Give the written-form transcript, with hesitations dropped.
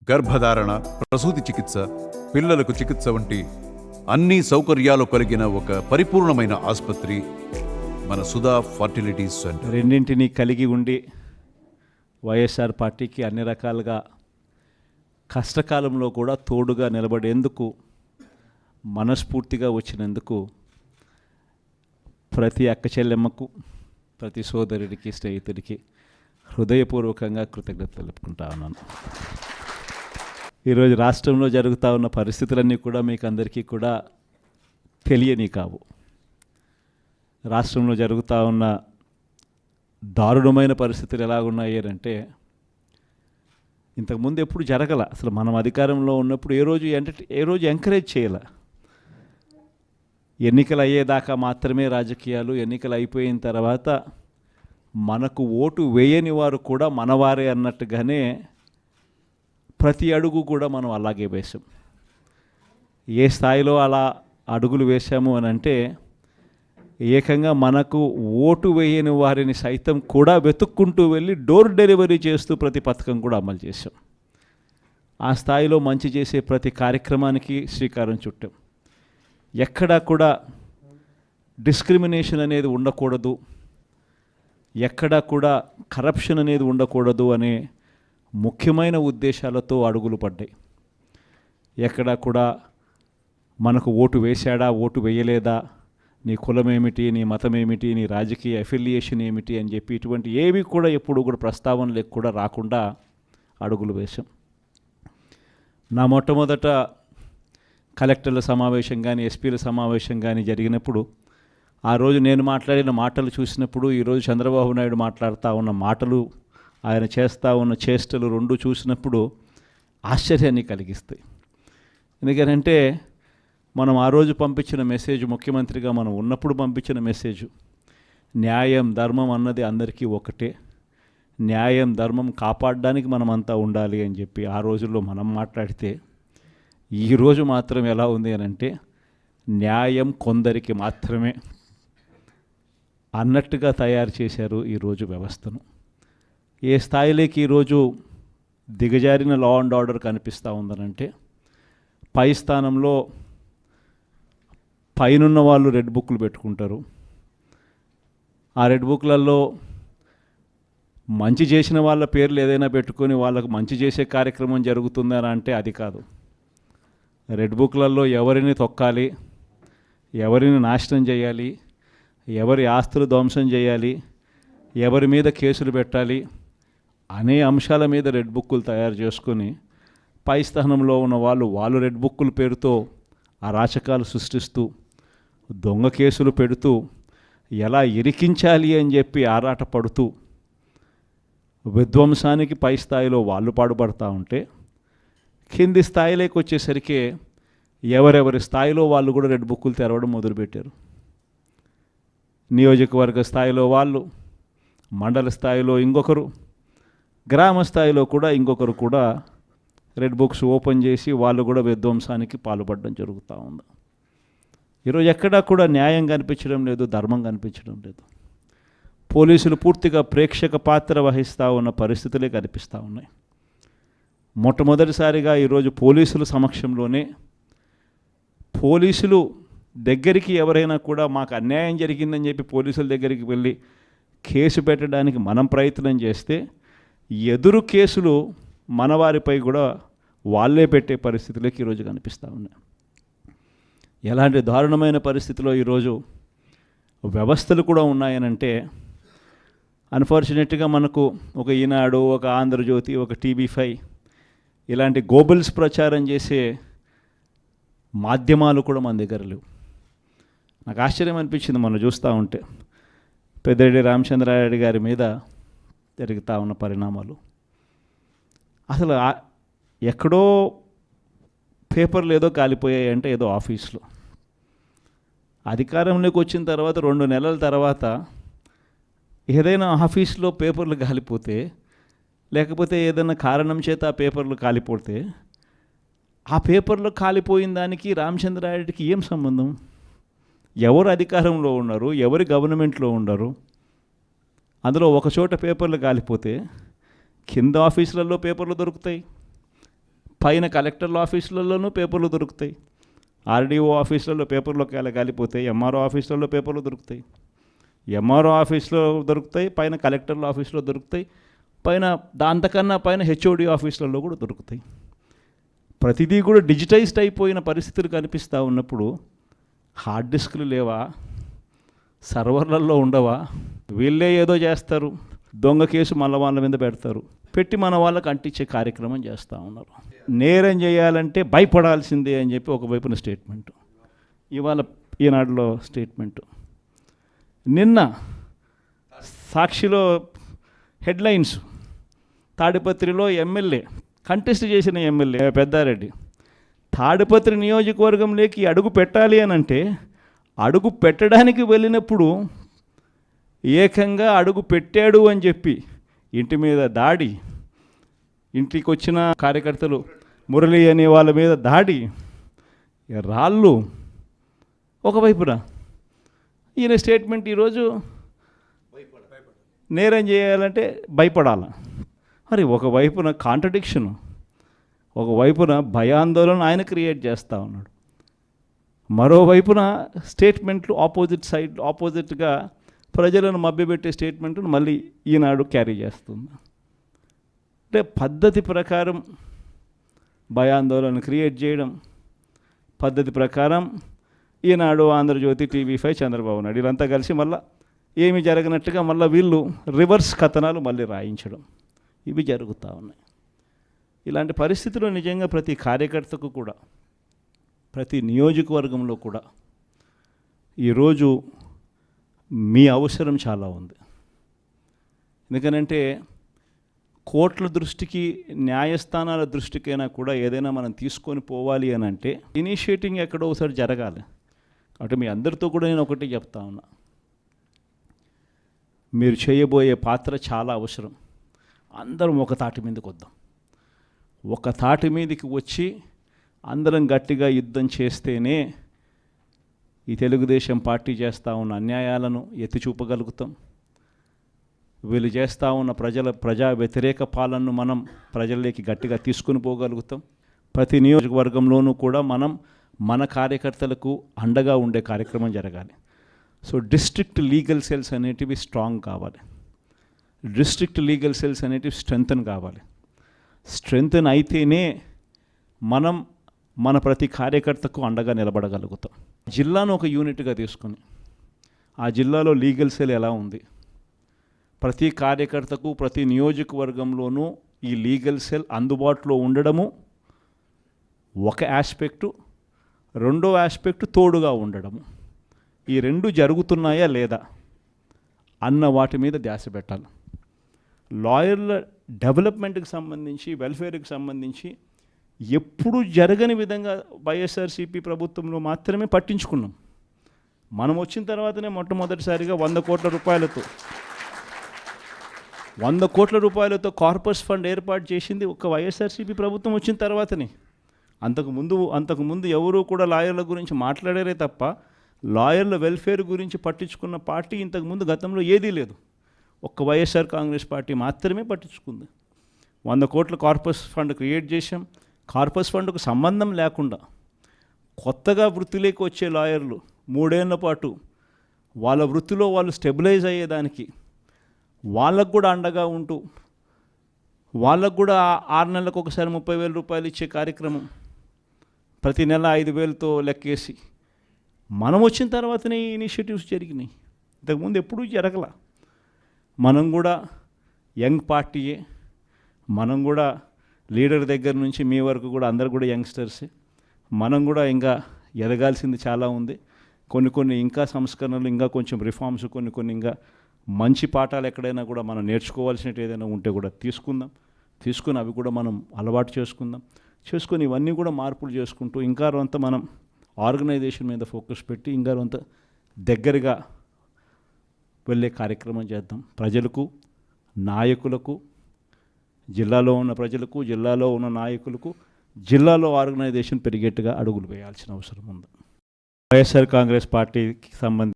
గర్భధారణ, ప్రసూతి చికిత్స, పిల్లలకు చికిత్స వంటి అన్ని సౌకర్యాలు కలిగిన ఒక పరిపూర్ణమైన ఆసుపత్రి మన సుధా ఫర్టిలిటీ సెంటర్. రెండింటినీ కలిగి ఉండి వైఎస్ఆర్ పార్టీకి అన్ని రకాలుగా కష్టకాలంలో కూడా తోడుగా నిలబడేందుకు మనస్ఫూర్తిగా వచ్చినందుకు ప్రతి అక్క చెల్లెమ్మకు, ప్రతి సోదరుడికి, స్నేహితుడికి హృదయపూర్వకంగా కృతజ్ఞతలు తెలుపుకుంటా ఉన్నాను. ఈరోజు రాష్ట్రంలో జరుగుతూ ఉన్న పరిస్థితులన్నీ కూడా మీకు అందరికీ కూడా తెలియని కావు. రాష్ట్రంలో జరుగుతూ ఉన్న దారుణమైన పరిస్థితులు ఎలా ఉన్నాయి అంటే ఇంతకుముందు ఎప్పుడు జరగల. అసలు మనం అధికారంలో ఉన్నప్పుడు ఏ రోజు ఎంకరేజ్ చేయాల. ఎన్నికలు అయ్యేదాకా మాత్రమే రాజకీయాలు, ఎన్నికలు అయిపోయిన తర్వాత మనకు ఓటు వేయని వారు కూడా మనవారే అన్నట్టుగానే ప్రతి అడుగు కూడా మనం అలాగే వేసాం. ఏ స్థాయిలో అలా అడుగులు వేసాము అని అంటే ఏకంగా మనకు ఓటు వేయని వారిని సైతం కూడా వెతుక్కుంటూ వెళ్ళి డోర్ డెలివరీ చేస్తూ ప్రతి పథకం కూడా అమలు చేసాం. ఆ స్థాయిలో మంచి చేసే ప్రతి కార్యక్రమానికి శ్రీకారం చుట్టాం. ఎక్కడా కూడా డిస్క్రిమినేషన్ అనేది ఉండకూడదు, ఎక్కడా కూడా కరప్షన్ అనేది ఉండకూడదు అనే ముఖ్యమైన ఉద్దేశాలతో అడుగులు పడ్డాయి. ఎక్కడా కూడా మనకు ఓటు వేశాడా, ఓటు వేయలేదా, నీ కులం ఏమిటి, నీ మతం ఏమిటి, నీ రాజకీయ అఫిలియేషన్ ఏమిటి అని చెప్పి ఇటువంటి ఏవి కూడా ఎప్పుడు కూడా ప్రస్తావనలకు కూడా రాకుండా అడుగులు వేశాం. నా మొట్టమొదట కలెక్టర్ల సమావేశం కానీ, ఎస్పీల సమావేశం కానీ జరిగినప్పుడు ఆ రోజు నేను మాట్లాడిన మాటలు చూసినప్పుడు ఈరోజు చంద్రబాబు నాయుడు మాట్లాడుతూ ఉన్న మాటలు, ఆయన చేస్తూ ఉన్న చేష్టలు రెండు చూసినప్పుడు ఆశ్చర్యాన్ని కలిగిస్తాయి. ఎందుకంటే మనం ఆ రోజు పంపించిన మెసేజ్, ముఖ్యమంత్రిగా మనం ఉన్నప్పుడు పంపించిన మెసేజ్, న్యాయం ధర్మం అన్నది అందరికీ ఒకటే, న్యాయం ధర్మం కాపాడడానికి మనమంతా ఉండాలి అని చెప్పి ఆ రోజుల్లో మనం మాట్లాడితే ఈరోజు మాత్రం ఎలా ఉంది అని అంటే న్యాయం కొందరికి మాత్రమే అన్నట్టుగా తయారు చేశారు ఈరోజు వ్యవస్థను. ఏ స్థాయిలోకి ఈరోజు దిగజారిన లా అండ్ ఆర్డర్ కనిపిస్తూ ఉందనంటే పై స్థానంలో పైనున్న వాళ్ళు రెడ్ బుక్లు పెట్టుకుంటారు. ఆ రెడ్ బుక్లలో మంచి చేసిన వాళ్ళ పేర్లు ఏదైనా పెట్టుకొని వాళ్ళకు మంచి చేసే కార్యక్రమం జరుగుతుందని అంటే అది కాదు. రెడ్ బుక్లలో ఎవరిని తొక్కాలి, ఎవరిని నాశనం చేయాలి, ఎవరి ఆస్తులు ధ్వంసం చేయాలి, ఎవరి మీద కేసులు పెట్టాలి అనే అంశాల మీద రెడ్ బుక్కులు తయారు చేసుకొని పై స్థానంలో ఉన్న వాళ్ళు రెడ్ బుక్కుల పేరుతో అరాచకాలు సృష్టిస్తూ దొంగ కేసులు పెడుతూ ఎలా ఇరికించాలి అని చెప్పి ఆరాట పడుతూ విధ్వంసానికి పై స్థాయిలో వాళ్ళు పాటుపడుతూ ఉంటే కింది స్థాయిలోకి వచ్చేసరికి ఎవరెవరి స్థాయిలో వాళ్ళు కూడా రెడ్ బుక్కులు తెరవడం మొదలుపెట్టారు. నియోజకవర్గ స్థాయిలో వాళ్ళు, మండల స్థాయిలో ఇంకొకరు, గ్రామ స్థాయిలో కూడా ఇంకొకరు కూడా రెడ్ బుక్స్ ఓపెన్ చేసి వాళ్ళు కూడా విధ్వంసానికి పాల్పడడం జరుగుతూ ఉంది. ఈరోజు ఎక్కడా కూడా న్యాయం కనిపించడం లేదు, ధర్మం కనిపించడం లేదు. పోలీసులు పూర్తిగా ప్రేక్షక పాత్ర వహిస్తూ ఉన్న పరిస్థితులే కనిపిస్తూ ఉన్నాయి. మొట్టమొదటిసారిగా ఈరోజు పోలీసుల సమక్షంలోనే పోలీసులు దగ్గరికి ఎవరైనా కూడా మాకు అన్యాయం జరిగిందని చెప్పి పోలీసుల దగ్గరికి వెళ్ళి కేసు పెట్టడానికి మనం ప్రయత్నం చేస్తే ఎదురు కేసులు మన వారిపై కూడా వాళ్ళే పెట్టే పరిస్థితులకి ఈరోజు కనిపిస్తూ ఉన్నాయి. ఎలాంటి దారుణమైన పరిస్థితిలో ఈరోజు వ్యవస్థలు కూడా ఉన్నాయనంటే అన్ఫార్చునేట్గా మనకు ఒక ఈనాడు, ఒక ఆంధ్రజ్యోతి, ఒక TV5 ఇలాంటి గోబల్స్ ప్రచారం చేసే మాధ్యమాలు కూడా మన దగ్గర లేవు. నాకు ఆశ్చర్యం అనిపించింది మనం చూస్తూ ఉంటే పెద్దిరెడ్డి రామచంద్రారెడ్డి గారి మీద జరుగుతూ ఉన్న పరిణామాలు. అసలు ఎక్కడో పేపర్లు ఏదో కాలిపోయాయి అంటే ఏదో ఆఫీస్లో, అధికారంలోకి వచ్చిన తర్వాత 2 నెలల తర్వాత ఏదైనా ఆఫీస్లో పేపర్లు కాలిపోతే, లేకపోతే ఏదైనా కారణం చేత ఆ పేపర్లు కాలిపోతే ఆ పేపర్లో కాలిపోయిన దానికి రామచంద్రారెడ్డికి ఏం సంబంధం? ఎవరు అధికారంలో ఉన్నారు, ఎవరు గవర్నమెంట్లో ఉన్నారు? అందులో ఒక చోట పేపర్లు కాలిపోతే కింద ఆఫీసులలో పేపర్లు దొరుకుతాయి, పైన కలెక్టర్ల ఆఫీసులలోనూ పేపర్లు దొరుకుతాయి, ఆర్డీఓ ఆఫీసులలో పేపర్లో కాలిపోతాయి, ఎంఆర్ఓ ఆఫీసులలో పేపర్లు దొరుకుతాయి, ఎంఆర్ఓ ఆఫీస్లో దొరుకుతాయి, పైన కలెక్టర్ల ఆఫీస్లో దొరుకుతాయి, పైన దాంతకన్నా పైన హెచ్ఓడి ఆఫీసులలో కూడా దొరుకుతాయి. ప్రతిదీ కూడా డిజిటైజ్డ్ అయిపోయిన పరిస్థితులు కనిపిస్తూ ఉన్నప్పుడు హార్డ్ డిస్క్లు లేవా, సర్వర్లలో ఉండవా, వీళ్ళే ఏదో చేస్తారు, దొంగ కేసు మళ్ళీ వాళ్ళ మీద పెడతారు, పెట్టి మన వాళ్ళకి అంటించే కార్యక్రమం చేస్తూ ఉన్నారు. నేరం చేయాలంటే భయపడాల్సిందే అని చెప్పి ఒకవైపున స్టేట్మెంటు, ఇవాళ ఈనాడులో స్టేట్మెంటు, నిన్న సాక్షిలో హెడ్లైన్స్, తాడిపత్రిలో ఎమ్మెల్యే కంటెస్ట్ చేసిన ఎమ్మెల్యే పెద్దారెడ్డి తాడిపత్రి నియోజకవర్గంలోకి అడుగు పెట్టాలి అని అంటే అడుగు పెట్టడానికి వెళ్ళినప్పుడు ఏకంగా అడుగు పెట్టాడు అని చెప్పి ఇంటి మీద దాడి, ఇంటికి వచ్చిన కార్యకర్తలు మురళి అనే వాళ్ళ మీద దాడి, రాళ్ళు ఒకవైపున. ఈయన స్టేట్మెంట్ ఈరోజు నేరం చేయాలంటే భయపడాల. మరి ఒకవైపున కాంట్రడిక్షను, ఒకవైపున భయాందోళన ఆయన క్రియేట్ చేస్తూ ఉన్నాడు, మరోవైపున స్టేట్మెంట్లు ఆపోజిట్గా ప్రజలను మభ్యపెట్టే స్టేట్మెంట్ను మళ్ళీ ఈనాడు క్యారీ చేస్తుంది. అంటే పద్ధతి ప్రకారం భయాందోళన క్రియేట్ చేయడం, పద్ధతి ప్రకారం ఈనాడు, ఆంధ్రజ్యోతి, టీవీ5, చంద్రబాబు నాయుడు వీళ్ళంతా కలిసి మళ్ళీ ఏమి జరగనట్టుగా మళ్ళీ వీళ్ళు రివర్స్ కథనాలు మళ్ళీ రాయించడం, ఇవి జరుగుతూ ఉన్నాయి. ఇలాంటి పరిస్థితుల్లో నిజంగా ప్రతి కార్యకర్తకు కూడా, ప్రతి నియోజకవర్గంలో కూడా ఈరోజు మీ అవసరం చాలా ఉంది. ఎందుకనంటే కోర్టుల దృష్టికి, న్యాయస్థానాల దృష్టికైనా కూడా ఏదైనా మనం తీసుకొని పోవాలి అని అంటే ఇనిషియేటింగ్ ఎక్కడో ఒకసారి జరగాలి. కాబట్టి మీ అందరితో కూడా నేను ఒకటి చెప్తా ఉన్నా, మీరు చేయబోయే పాత్ర చాలా అవసరం. అందరం ఒక తాటి మీదకి వద్దాం, ఒక తాటి మీదకి వచ్చి అందరం గట్టిగా యుద్ధం చేస్తేనే ఈ తెలుగుదేశం పార్టీ చేస్తూ ఉన్న అన్యాయాలను ఎత్తి చూపగలుగుతాం. వీళ్ళు చేస్తూ ఉన్న ప్రజా వ్యతిరేక పాలనను మనం ప్రజల్లోకి గట్టిగా తీసుకుని పోగలుగుతాం. ప్రతి నియోజకవర్గంలోనూ కూడా మనం మన కార్యకర్తలకు అండగా ఉండే కార్యక్రమం జరగాలి. సో డిస్ట్రిక్ట్ లీగల్ సెల్స్ అనేటివి స్ట్రాంగ్ కావాలి, డిస్ట్రిక్ట్ లీగల్ సెల్స్ అనేటివి స్ట్రెంగ్తన్ కావాలి. స్ట్రెంగ్తన్ అయితేనే మనం మన ప్రతి కార్యకర్తకు అండగా నిలబడగలుగుతాం. జిల్లాను ఒక యూనిట్గా తీసుకుని ఆ జిల్లాలో లీగల్ సెల్ ఎలా ఉంది, ప్రతి కార్యకర్తకు ప్రతి నియోజకవర్గంలోనూ ఈ లీగల్ సెల్ అందుబాటులో ఉండడము ఒక ఆస్పెక్టు, రెండో ఆస్పెక్టు తోడుగా ఉండడము. ఈ రెండు జరుగుతున్నాయా లేదా అన్న వాటి మీద ధ్యాస పెట్టాలి. లాయర్ల డెవలప్మెంట్కి సంబంధించి, వెల్ఫేర్కి సంబంధించి ఎప్పుడు జరగని విధంగా వైఎస్ఆర్సీపీ ప్రభుత్వంలో మాత్రమే పట్టించుకున్నాం. మనం వచ్చిన తర్వాతనే మొట్టమొదటిసారిగా 100 కోట్ల రూపాయలతో కార్పస్ ఫండ్ ఏర్పాటు చేసింది ఒక వైఎస్ఆర్సీపీ ప్రభుత్వం వచ్చిన తర్వాతనే. అంతకుముందు ఎవరూ కూడా లాయర్ల గురించి మాట్లాడారే తప్ప లాయర్ల వెల్ఫేర్ గురించి పట్టించుకున్న పార్టీ ఇంతకుముందు గతంలో ఏదీ లేదు. ఒక్క వైఎస్ఆర్ కాంగ్రెస్ పార్టీ మాత్రమే పట్టించుకుంది. 100 కోట్ల కార్పస్ ఫండ్ క్రియేట్ చేశాం. కార్పస్ ఫండ్కు సంబంధం లేకుండా కొత్తగా వృత్తిలోకి వచ్చే లాయర్లు 3 ఏళ్ల పాటు వాళ్ళ వృత్తిలో వాళ్ళు స్టెబిలైజ్ అయ్యేదానికి వాళ్ళకు కూడా అండగా ఉంటూ, వాళ్ళకు కూడా 6 నెలలకు ఒకసారి 30,000 రూపాయలు ఇచ్చే కార్యక్రమం, ప్రతి నెల 5,000తో లెక్కేసి మనం వచ్చిన తర్వాతనే ఈ ఇనిషియేటివ్స్ జరిగినాయి. ఇంతకుముందు ఎప్పుడూ జరగల. మనం కూడా యంగ్ పార్టీయే, మనం కూడా లీడర్ దగ్గర నుంచి మీ వరకు కూడా అందరు కూడా యంగ్స్టర్సే. మనం కూడా ఇంకా ఎదగాల్సింది చాలా ఉంది. కొన్ని ఇంకా సంస్కరణలు, ఇంకా కొంచెం రిఫార్మ్స్, కొన్ని ఇంకా మంచి పాఠాలు ఎక్కడైనా కూడా మనం నేర్చుకోవాల్సినట్టు ఏదైనా ఉంటే కూడా తీసుకుని అవి కూడా మనం అలవాటు చేసుకుని ఇవన్నీ కూడా మార్పులు చేసుకుంటూ ఇంకా కొంత మనం ఆర్గనైజేషన్ మీద ఫోకస్ పెట్టి ఇంకా కొంత దగ్గరగా వెళ్ళే కార్యక్రమం చేద్దాం. ప్రజలకు, నాయకులకు, జిల్లాలో ఉన్న ప్రజలకు, జిల్లాలో ఉన్న నాయకులకు, జిల్లాలో ఆర్గనైజేషన్ పెరిగేట్టుగా అడుగులు వేయాల్సిన అవసరం ఉంది. వైఎస్ఆర్ కాంగ్రెస్ పార్టీకి సంబంధించి